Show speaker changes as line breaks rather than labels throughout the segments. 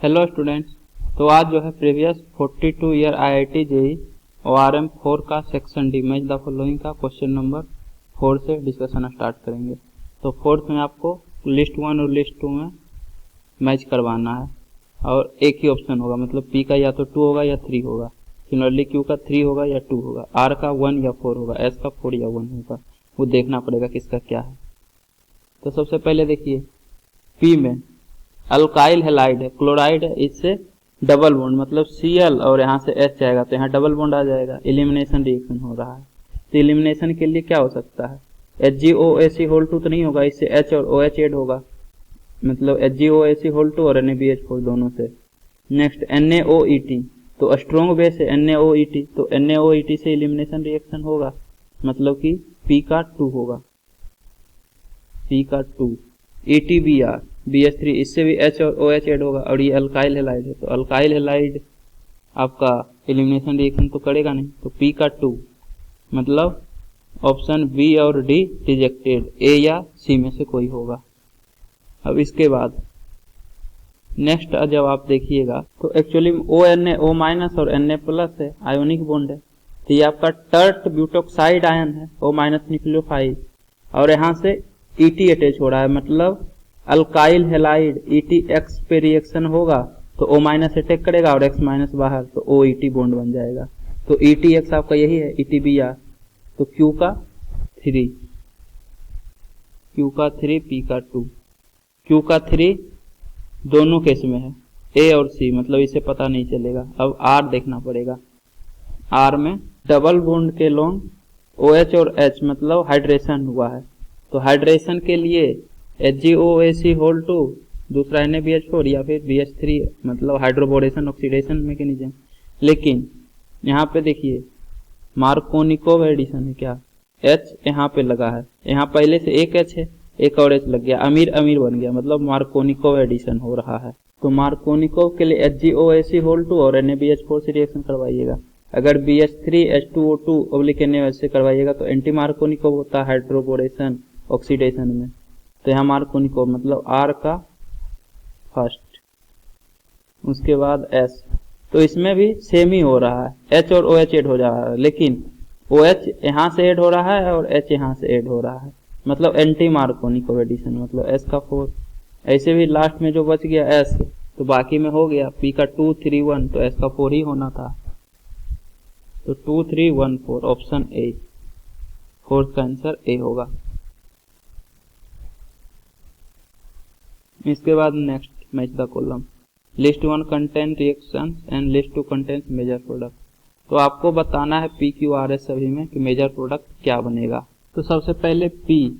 Hello students. तो आज जो है previous 42 year IIT JEE ORM 4 का section D match the following का क्वेश्चन नंबर 4 से डिस्कशन स्टार्ट करेंगे। तो फोर्थ में आपको लिस्ट 1 और लिस्ट 2 में मैच करवाना है और एक ही ऑप्शन होगा, मतलब पी का या तो 2 होगा या 3 होगा, सिमिलरली क्यू का 3 होगा या 2 होगा, आर का 1 या 4 होगा, एस का 4 या 1 होगा। वो देखना पड़ेगा किसका क्या है। तो सबसे पहले देखिए पी में अल्काइल हैलाइड है, क्लोराइड है, इससे डबल बॉन्ड मतलब Cl और यहाँ से H आएगा तो यहाँ डबल बॉन्ड आ जाएगा, एलिमिनेशन रिएक्शन हो रहा है। तो एलिमिनेशन के लिए क्या हो सकता है, HgOAc2 तो नहीं होगा, इससे H और OH ऐड होगा, मतलब HgOAc2 और NaBH4 दोनों से। नेक्स्ट NaOEt, तो स्ट्रॉन्ग बेस है NaOEt, तो NaOEt से एलिमिनेशन रिएक्शन होगा, मतलब कि P का 2 होगा, P का 2। EtBr BH3, इससे भी H और OH ऐड होगा और ये अल्काइल हैलाइड है, तो अल्काइल हैलाइड आपका एलिमिनेशन रिएक्शन तो करेगा नहीं, तो P का 2, मतलब ऑप्शन बी और डी रिजेक्टेड, ए या सी में से कोई होगा। अब इसके बाद नेक्स्ट जब आप देखिएगा तो एक्चुअली ONa O- और Na+ है, आयोनिक बॉन्ड है, तो ये आपका टर्ट ब्यूटोक्साइड आयन है, O- न्यूक्लियोफाइल, और यहाँ से ET अटैच हो रहा है, मतलब अल्काइल हैलाइड ETX पे रिएक्शन होगा तो O- अटैक करेगा और X- बाहर, तो OET बॉन्ड बन जाएगा। तो ETX आपका यही है, ETBr, तो Q का 3, P का 2, Q का 3 दोनों केस में है, A और C, मतलब इसे पता नहीं चलेगा। अब R देखना पड़ेगा, R में डबल बॉन्ड के लॉन्ग OH और H मतलब हाइड्रेशन हुआ है, तो हाइड्रेशन के लिए HgOAc2 दूसरा NaBH4 या फिर BH3, मतलब हाइड्रोबोरेशन ऑक्सीडेशन मैकेनिज्म। लेकिन यहाँ पे देखिए मार्कोनिकोव एडिशन है, क्या H यहाँ पे लगा है, यहाँ पहले से एक H है, एक और H लग गया, अमीर अमीर बन गया, मतलब मार्कोनिकोव एडिशन हो रहा है। तो मार्कोनिकोव के लिए HgOAc2 और NaBH4 से रिएक्शन करवाइएगा। अगर BH3H2O2 NaOH से करवाइएगा तो एंटी मार्कोनिकोव होता है हाइड्रोबोरेशन ऑक्सीडेशन में, तो यहाँ मार्कोनिकोव मतलब R का फर्स्ट, उसके बाद S। तो इसमें भी सेम ही हो रहा है, H और OH ऐड हो जा रहा है, लेकिन OH यहाँ से ऐड हो रहा है और H यहाँ से ऐड हो रहा है, मतलब एंटी मार्कोनिकोव एडिशन, मतलब S का 4। ऐसे भी लास्ट में जो बच गया S, तो बाकी में हो गया P का 2 3 1, तो S का 4 ही होना था, तो 2 3 1 4, ऑप्शन ए, फोर्थ का आंसर ए होगा। इसके बाद next match the column, list 1 contain reactions and list 2 contains major product. तो आपको बताना है PQRS सभी में कि मेजर प्रोडक्ट क्या बनेगा। तो सबसे पहले P,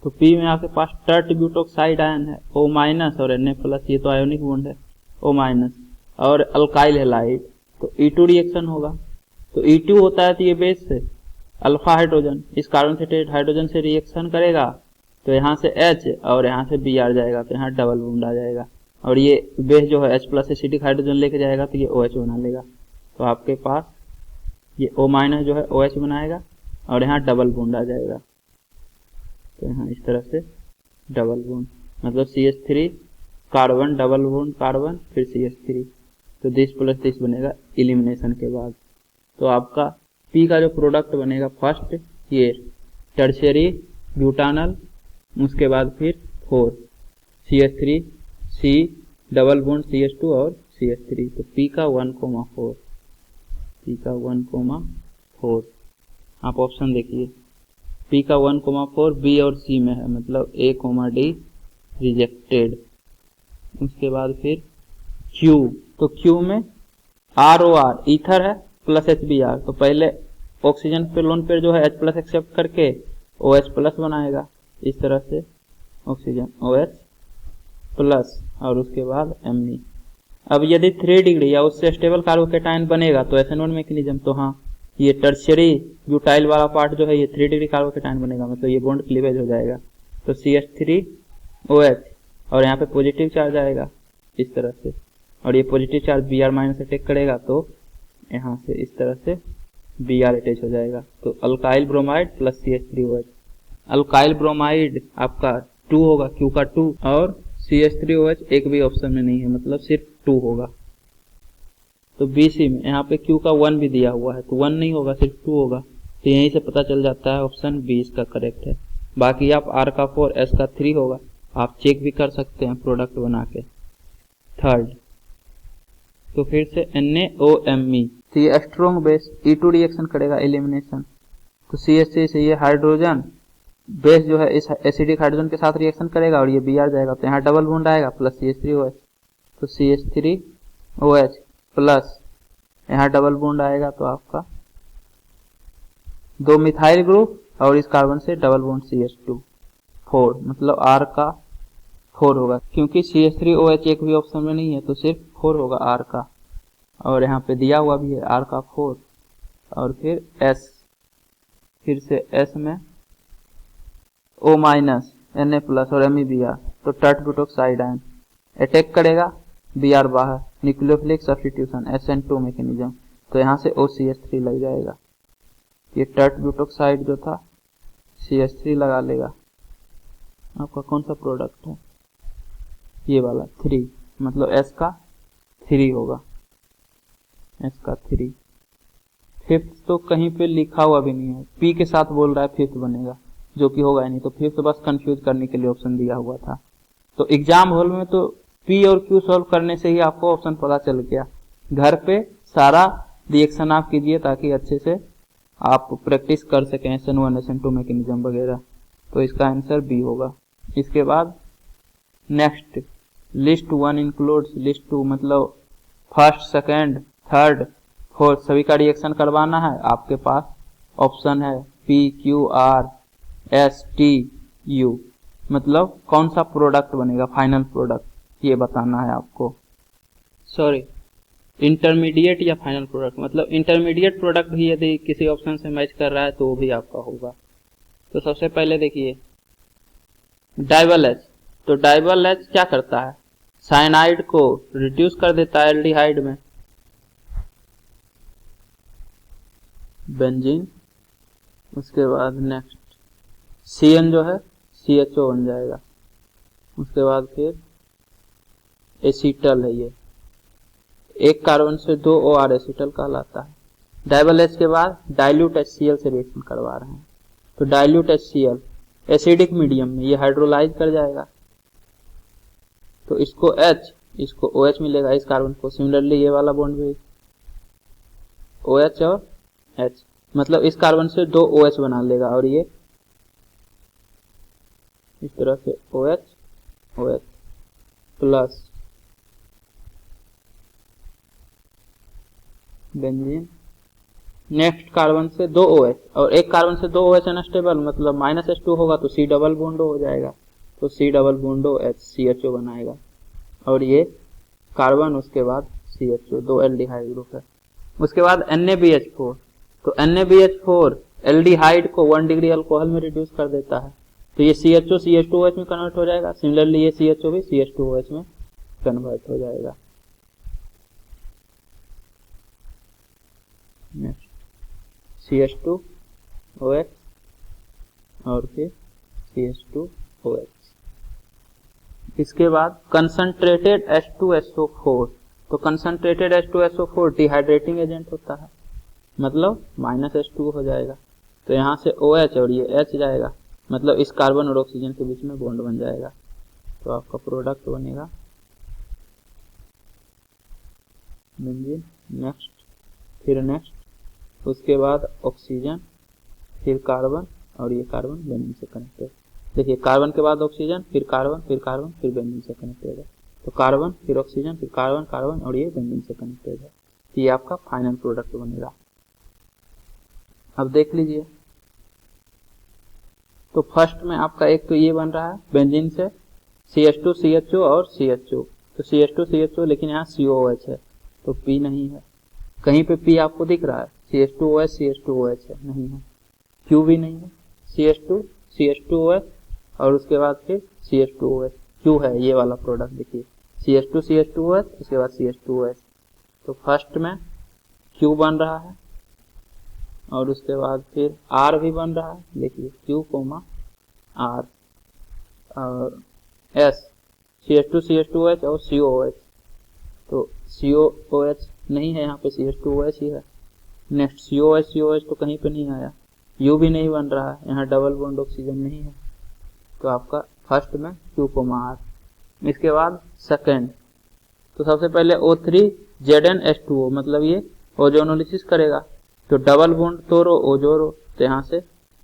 तो P में आपके पास टर्ट ब्यूटोक्साइड आयन है, O- और Na+, ये तो आयोनिक बॉन्ड है, O- और अल्काइल हैलाइड, तो E2 रिएक्शन होगा, तो E2 होता है तो ये बेस से अल्फा हाइड्रोजन, इस कार्बन से हाइड्रोजन से रिएक्शन करेगा तो यहाँ से H और यहाँ से Br जाएगा, तो यहाँ डबल बॉन्ड आ जाएगा, और ये बेस जो है H+ एसिडिक हाइड्रोजन लेके जाएगा तो ये OH बना लेगा, तो आपके पास ये O- जो है OH बनाएगा और यहाँ डबल बॉन्ड आ जाएगा, तो यहाँ इस तरह से डबल बॉन्ड, मतलब CH3 carbon double bond carbon फिर CH3, तो दिस प्लस दिस बनेगा एलिमिनेशन के बाद। तो आपका P का जो प्रोडक्ट बनेगा फर्स्ट ये टर्शियरी ब्यूटानल, उसके बाद फिर 4 CH3 C double bond CH2 और CH3, तो P का 1,4, P का 1,4। आप ऑप्शन देखिए, P का 1,4 B और C में है, मतलब A, D रिजेक्टेड। उसके बाद फिर Q, तो Q में ROR ईथर है प्लस HBr, तो पहले ऑक्सीजन पे लोन पेयर जो है H+ एक्सेप्ट करके OH+ बनाएगा, इस तरह से ऑक्सीजन OH+ और उसके बाद Me। अब यदि 3 डिग्री या उससे स्टेबल कार्बोकेटायन बनेगा तो SN1 मैकेनिज्म, तो हाँ ये टर्शियरी ब्यूटाइल वाला पार्ट जो है ये 3 डिग्री कार्बोकेटायन बनेगा, मतलब ये बॉन्ड क्लीवेज हो जाएगा, तो CH3OH और यहाँ पे पॉजिटिव चार्ज आएगा इस तरह से, और ये पॉजिटिव चार्ज Br- अटैक करेगा तो यहाँ से इस तरह से Br अटैच हो जाएगा, तो alkyl bromide plus CH3OH। Alkyl bromide आपका 2 होगा, Q का 2 और CH3OH एक भी ऑप्शन में नहीं है, मतलब सिर्फ 2 होगा। तो BC में यहाँ पे Q का 1 भी दिया हुआ है, तो 1 नहीं होगा, सिर्फ 2 होगा। तो यहीं से पता चल जाता है ऑप्शन बी इसका करेक्ट है। बाकी आप R का 4, S का 3 होगा, आप चेक भी कर सकते हैं प्रोडक्ट बना के। थर्ड, तो फिर से NaOMe, तो ये स्ट्रॉन्ग बेस E2 रिएक्शन करेगा एलिमिनेशन। तो CH3 से ये हाइड्रोजन बेस जो है इस एसिडिक हाइड्रोजन के साथ रिएक्शन करेगा और ये Br जाएगा, तो यहाँ डबल बॉन्ड आएगा प्लस CH3OH, तो CH3OH प्लस यहाँ डबल बॉन्ड आएगा, तो आपका 2 मिथाइल ग्रुप और इस कार्बन से डबल बॉन्ड CH2, 4, मतलब R का 4 होगा, क्योंकि CH3OH एक भी ऑप्शन में नहीं है, तो सिर्फ 4 होगा R का। और यहाँ पे दिया हुआ भी है R का 4, और फिर S, फिर से S में O माइनस, Na प्लस और MEBr, तो टर्ट ब्यूटोक्साइड आयन अटैक करेगा, Br बाहर, न्यूक्लियोफिलिक सब्स्टिट्यूशन SN2 मैकेनिज्म, तो यहाँ से OCH3 लग जाएगा। ये टर्ट ब्यूटोक्साइड जो था CH3 लगा लेगा। आपका कौन सा प्रोडक्ट है? ये वाला 3, मतलब S का 3 होगा, S का 3। फिफ्थ तो कहीं पे लिखा हुआ भी नहीं है, P के साथ बोल रहा है फिफ्थ बनेगा, जो कि होगा ही नहीं, तो फिफ्थ बस कंफ्यूज करने के लिए ऑप्शन दिया हुआ था। तो एग्जाम हॉल में तो P और Q सॉल्व करने से ही आपको ऑप्शन पता चल गया। घर पे सारा रिएक्शन आप कीजिए ताकि अच्छे से आप प्रैक्टिस कर सकें SN1 SN2 मैकेनिज्म वगैरह। तो इसका आंसर बी होगा। इसके बाद नेक्स्ट, लिस्ट 1 इंक्लूड्स लिस्ट 2, मतलब फर्स्ट, सेकेंड, थर्ड, फोर्थ सभी का रिएक्शन करवाना है। आपके पास ऑप्शन है PQRSTU, मतलब कौन सा प्रोडक्ट बनेगा, फाइनल प्रोडक्ट, ये बताना है आपको। सॉरी, इंटरमीडिएट या फाइनल प्रोडक्ट, मतलब इंटरमीडिएट प्रोडक्ट भी यदि किसी ऑप्शन से मैच कर रहा है तो वो भी आपका होगा। तो सबसे पहले देखिए डाइबल एच, तो डाइबल एच क्या करता है, साइनाइड को रिड्यूस कर देता है एल्डिहाइड में, बेंजीन। उसके बाद नेक्स्ट CN जो है CHO बन जाएगा। उसके बाद फिर एसीटल है, ये एक कार्बन से 2 OR एसीटल कहलाता है। डाइबल एच के बाद डाइल्यूट HCl से रिएक्शन करवा रहे हैं, तो डाइल्यूट HCl एसिडिक मीडियम में ये हाइड्रोलाइज कर जाएगा, तो इसको H, इसको OH मिलेगा इस कार्बन को। सिमिलरली ये वाला बॉन्ड भी OH और H, मतलब इस कार्बन से 2 OH बना लेगा, और ये इस तरह से OH plus benzene. Next carbon से 2 OH और एक कार्बन से 2 OH अनस्टेबल, मतलब -H2 होगा, तो C डबल बॉन्डो हो जाएगा, तो C डबल बॉन्डो H CHO बनाएगा, और ये कार्बन उसके बाद CHO, 2 एल्डिहाइड ग्रुप है। उसके बाद NaBH4, तो NaBH4 एल्डिहाइड को 1 डिग्री अल्कोहल में रिड्यूस कर देता है, तो ये CHO CH2OH में कन्वर्ट हो जाएगा। सिमिलरली ये CHO भी CH2OH में कन्वर्ट हो जाएगा। नेक्स्ट CH2OH और फिर CH2OH। इसके बाद कंसंट्रेटेड H2SO4, तो कंसंट्रेटेड H2SO4 डिहाइड्रेटिंग एजेंट होता है, मतलब -H2 हो जाएगा, तो यहाँ से OH और ये H जाएगा, मतलब इस कार्बन और ऑक्सीजन के बीच में बॉन्ड बन जाएगा, तो आपका प्रोडक्ट बनेगा बेंजीन। नेक्स्ट, फिर नेक्स्ट, उसके बाद ऑक्सीजन, फिर कार्बन, और ये कार्बन बेंजीन से कनेक्टेड। देखिए कार्बन के बाद ऑक्सीजन, फिर कार्बन, फिर कार्बन, फिर बेंजीन से कनेक्टेड है, तो कार्बन, फिर ऑक्सीजन, फिर कार्बन, कार्बन, और ये बेंजीन से कनेक्टेड है, तो ये आपका फाइनल प्रोडक्ट बनेगा। अब देख लीजिए, तो फर्स्ट में आपका एक तो ये बन रहा है बेंजीन से CH2 CHO और CHO, तो CH2 CHO, लेकिन यहाँ COOH है, तो P नहीं है। कहीं पे P आपको दिख रहा है, CH2OH CH2OH है, नहीं है। Q भी नहीं है, CH2 CH2OH और उसके बाद फिर CH2OH, Q है ये वाला प्रोडक्ट, देखिए CH2 CH2OH, उसके बाद CH2OH, तो फर्स्ट में Q बन रहा है, और उसके बाद फिर R भी बन रहा है, देखिए Q, R और S CH2CH2OH और COOH। तो COOH नहीं है यहाँ पे, CH2OH ही है। नेक्स्ट COH तो कहीं पे नहीं आया, U भी नहीं बन रहा है, यहाँ डबल बॉन्ड ऑक्सीजन नहीं है, तो आपका फर्स्ट में Q R। इसके बाद सेकेंड, तो सबसे पहले O3ZnH2O, मतलब ये ओजोनोलिसिस करेगा, तो डबल बॉन्ड तोड़ो O जोड़ो, तो यहाँ से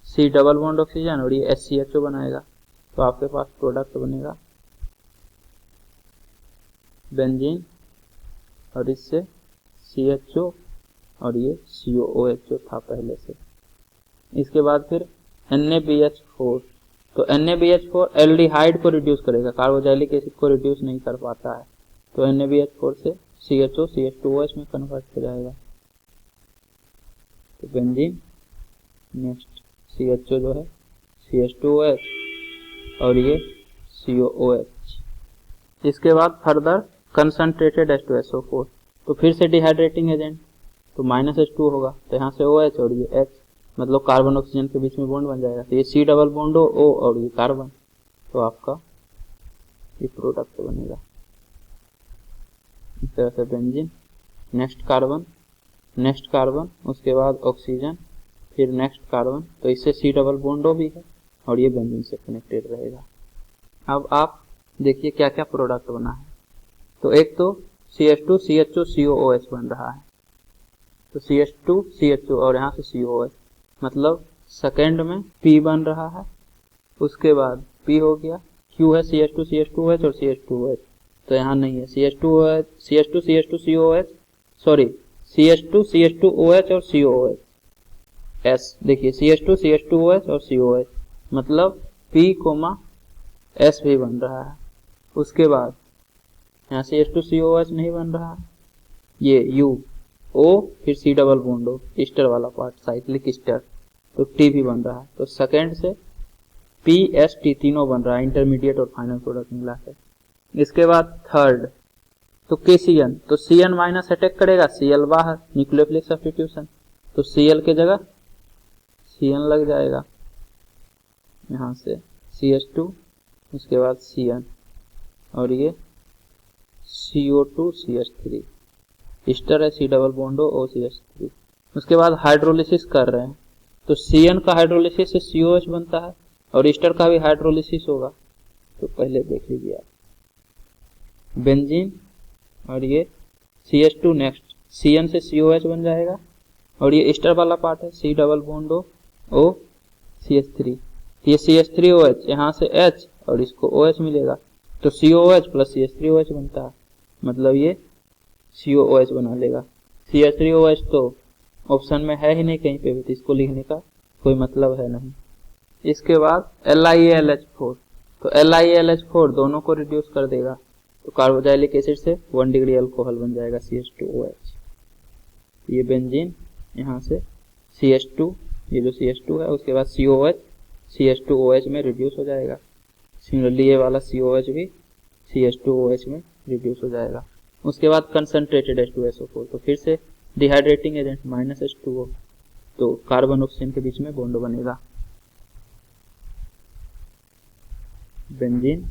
C डबल बॉन्ड ऑक्सीजन और ये HCHO बनाएगा, तो आपके पास प्रोडक्ट बनेगा बेंजीन, और इससे CHO और ये COOH जो था पहले से। इसके बाद फिर NaBH4, तो NaBH4 एल्डिहाइड को रिड्यूस करेगा, कार्बोक्सिलिक एसिड को रिड्यूस नहीं कर पाता है, तो NaBH4 से CHO CH2OH में कन्वर्ट हो जाएगा, तो बेंजीन। नेक्स्ट CHO जो है CH2OH और ये COOH। इसके बाद फर्दर कंसंट्रेटेड H2SO4, तो फिर से डिहाइड्रेटिंग एजेंट, तो -H2 होगा, तो यहाँ से OH और ये H, मतलब कार्बन ऑक्सीजन के बीच में बॉन्ड बन जाएगा, तो ये C डबल बॉन्ड O और ये कार्बन, तो आपका ये प्रोडक्ट बनेगा इस तरह से बेंजीन। नेक्स्ट कार्बन, उसके बाद ऑक्सीजन, फिर नेक्स्ट कार्बन, तो इससे C डबल बॉन्ड O भी है और ये बेंजीन से कनेक्टेड रहेगा। अब आप देखिए क्या क्या प्रोडक्ट बना है, तो एक तो CH2 CHO COOH बन रहा है, तो CH2 CHO और यहाँ से COOH, मतलब सेकेंड में P बन रहा है, उसके बाद P हो गया, Q है CH2 CH2OH और CH2OH, तो यहाँ नहीं है CH2 CH2 CH2OH और COOH। S देखिए CH2 CH2OH और COOH, मतलब P, S भी बन रहा है। उसके बाद यहाँ CH2 COOH नहीं बन रहा, ये U O फिर C double bond O, Easter वाला पार्ट साइक्लिक ईस्टर, तो T भी बन रहा है, तो सेकेंड से P S T तीनों बन रहा है, इंटरमीडिएट और फाइनल प्रोडक्ट मिला है। इसके बाद थर्ड, तो KCN, तो Cn माइनस अटैक करेगा, Cl बाहर, न्यूक्लियोफिलिक सब्स्टिट्यूशन, तो Cl के जगह Cn लग जाएगा, यहाँ से CH2, उसके बाद Cn और ये CO2 CH3, ईस्टर है C double bond O CH3। उसके बाद हाइड्रोलिसिस कर रहे हैं, तो Cn का हाइड्रोलिसिस से COH बनता है और ईस्टर का भी हाइड्रोलिसिस होगा, तो पहले देख लीजिए आप, बेंजीन और ये CH2, नेक्स्ट Cn से COH बन जाएगा और ये ईस्टर वाला पार्ट है C double bond O CH3, ये CH3OH, यहाँ से H और इसको OH मिलेगा, तो COOH प्लस CH3OH बनता है, मतलब ये COOH बना लेगा। CH3OH तो ऑप्शन में है ही नहीं कहीं पे भी, तो इसको लिखने का कोई मतलब है नहीं। इसके बाद LiAlH4, तो LiAlH4 दोनों को रिड्यूस कर देगा, तो कार्बोक्सिलिक एसिड से 1 डिग्री अल्कोहल बन जाएगा CH2OH। ये बेंजीन, यहाँ से CH2, ये जो CH2 है, उसके बाद COH CH2OH में रिड्यूस हो जाएगा, सिमिलरली ये वाला COH भी CH2OH में रिड्यूस हो जाएगा। उसके बाद कंसंट्रेटेड H2SO4, तो फिर से डिहाइड्रेटिंग एजेंट -H2O, तो कार्बन ऑक्सीजन के बीच में बॉन्ड बनेगा, बेंजीन।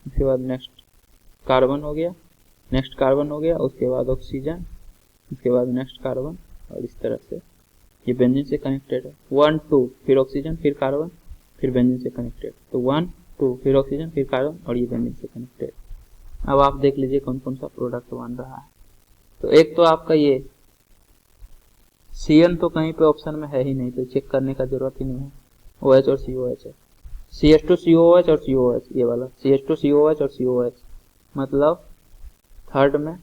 उसके बाद नेक्स्ट कार्बन हो गया, उसके बाद ऑक्सीजन, उसके बाद नेक्स्ट कार्बन, और इस तरह से ये बेंजीन से कनेक्टेड है। 1 2 फिर ऑक्सीजन फिर कार्बन फिर बेंजीन से कनेक्टेड, तो 1 2 फिर ऑक्सीजन फिर कार्बन और ये बेंजीन से कनेक्टेड। अब आप देख लीजिए कौन कौन सा प्रोडक्ट बन रहा है। तो एक तो आपका ये Cn तो कहीं पे ऑप्शन में है ही नहीं, तो चेक करने का जरूरत ही नहीं है, OH और COH है। CH2 COOH और COOH, ये वाला CH2 COOH और COOH, मतलब थर्ड में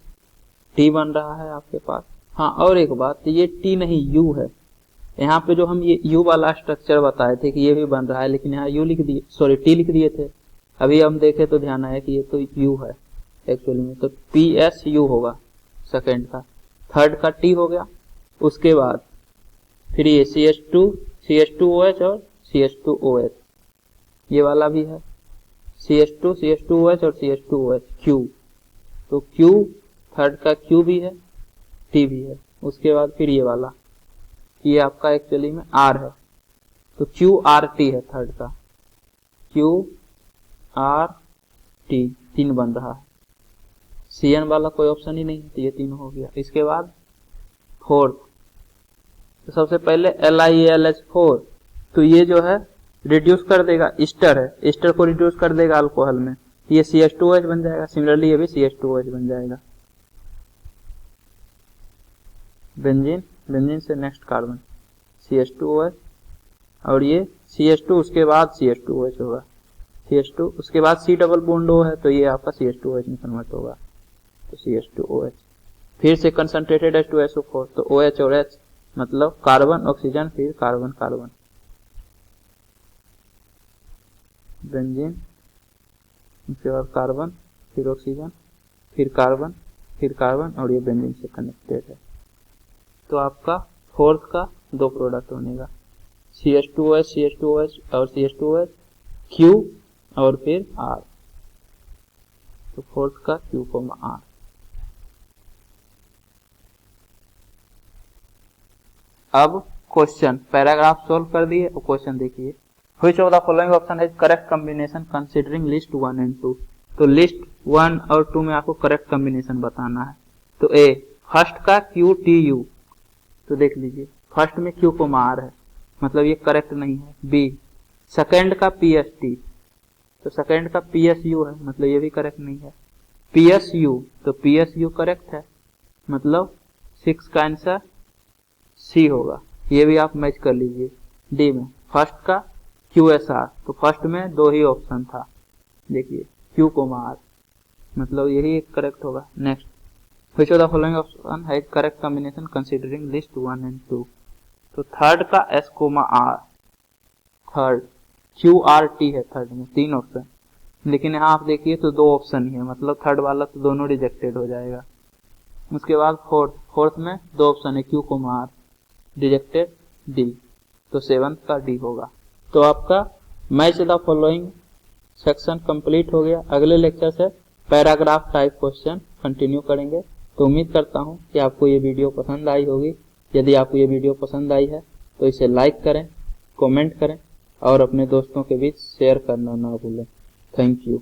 T बन रहा है आपके पास। हाँ, और एक बात, ये T नहीं U है, यहाँ पे जो हम ये U वाला स्ट्रक्चर बताए थे कि ये भी बन रहा है, लेकिन यहाँ U लिख दिए, सॉरी T लिख दिए थे, अभी हम देखे तो ध्यान आया कि ये तो U है एक्चुअली में, तो PSU होगा सेकेंड का, थर्ड का T हो गया। उसके बाद फिर ये CH2OH और CH2OH, ये वाला भी है CH2 CH2OH और CH2OH, Q, तो Q थर्ड का Q भी है, T भी है। उसके बाद फिर ये वाला, ये आपका एक्चुअली में R है, तो QRT है थर्ड का, Q आर टी 3 बन रहा है, CN वाला कोई ऑप्शन ही नहीं है, तो ये 3 हो गया। इसके बाद फोर्थ, तो सबसे पहले LiAlH4, तो ये जो है रिड्यूस कर देगा, ईस्टर है, ईस्टर को रिड्यूस कर देगा अल्कोहल में, ये CH2OH बन जाएगा। सिमिलरली ये भी CH2OH बन जाएगा। बेंजीन, बेंजीन से नेक्स्ट कार्बन CH2OH, और ये CH2 उसके बाद CH2OH होगा, CH2 उसके बाद C डबल बॉन्ड O है, तो ये आपका CH2OH में कन्वर्ट होगा, तो CH2OH। फिर से कंसंट्रेटेड H2SO4, तो OH और H मतलब कार्बन ऑक्सीजन, फिर कार्बन कार्बन, बेंजीन, उसके बाद कार्बन, फिर ऑक्सीजन, फिर कार्बन, फिर कार्बन, और ये बेंजीन से कनेक्टेड है। तो आपका फोर्थ का 2 प्रोडक्ट बनेगा, CH2OH, CH2OH और CH2OH, Q और फिर R, तो फोर्थ का Q, R। अब क्वेश्चन, पैराग्राफ सोल्व कर दिए और क्वेश्चन देखिए। Which of the following option is correct combination considering list 1 and 2। तो लिस्ट 1 और 2 में आपको करेक्ट कॉम्बिनेशन बताना है। तो ए, फर्स्ट का QTU, तो देख लीजिए फर्स्ट में Q, R है, मतलब ये करेक्ट नहीं है। बी, सेकेंड का PST, तो सेकेंड का PSU है, मतलब ये भी करेक्ट नहीं है। PSU, तो PSU करेक्ट है, मतलब 6 का आंसर C होगा, ये भी आप मैच कर लीजिए। डी में फर्स्ट का QSR, तो फर्स्ट में 2 ही ऑप्शन था, देखिए Q, R, मतलब यही एक करेक्ट होगा। Next, which of the following option है correct combination considering list 1 and 2। तो थर्ड का S, R, थर्ड QRT है, थर्ड में 3 ऑप्शन, लेकिन यहाँ आप देखिए तो 2 ऑप्शन ही है, मतलब थर्ड वाला तो दोनों रिजेक्टेड हो जाएगा। उसके बाद फोर्थ में 2 ऑप्शन है, Q, R, रिजेक्टेड डी, तो 7th का डी होगा। तो आपका match the following section complete हो गया। अगले लेक्चर से पैराग्राफ टाइप क्वेश्चन कंटिन्यू करेंगे। तो उम्मीद करता हूँ कि आपको ये वीडियो पसंद आई होगी। यदि आपको ये वीडियो पसंद आई है तो इसे लाइक करें, कमेंट करें और अपने दोस्तों के बीच शेयर करना ना भूलें। Thank you.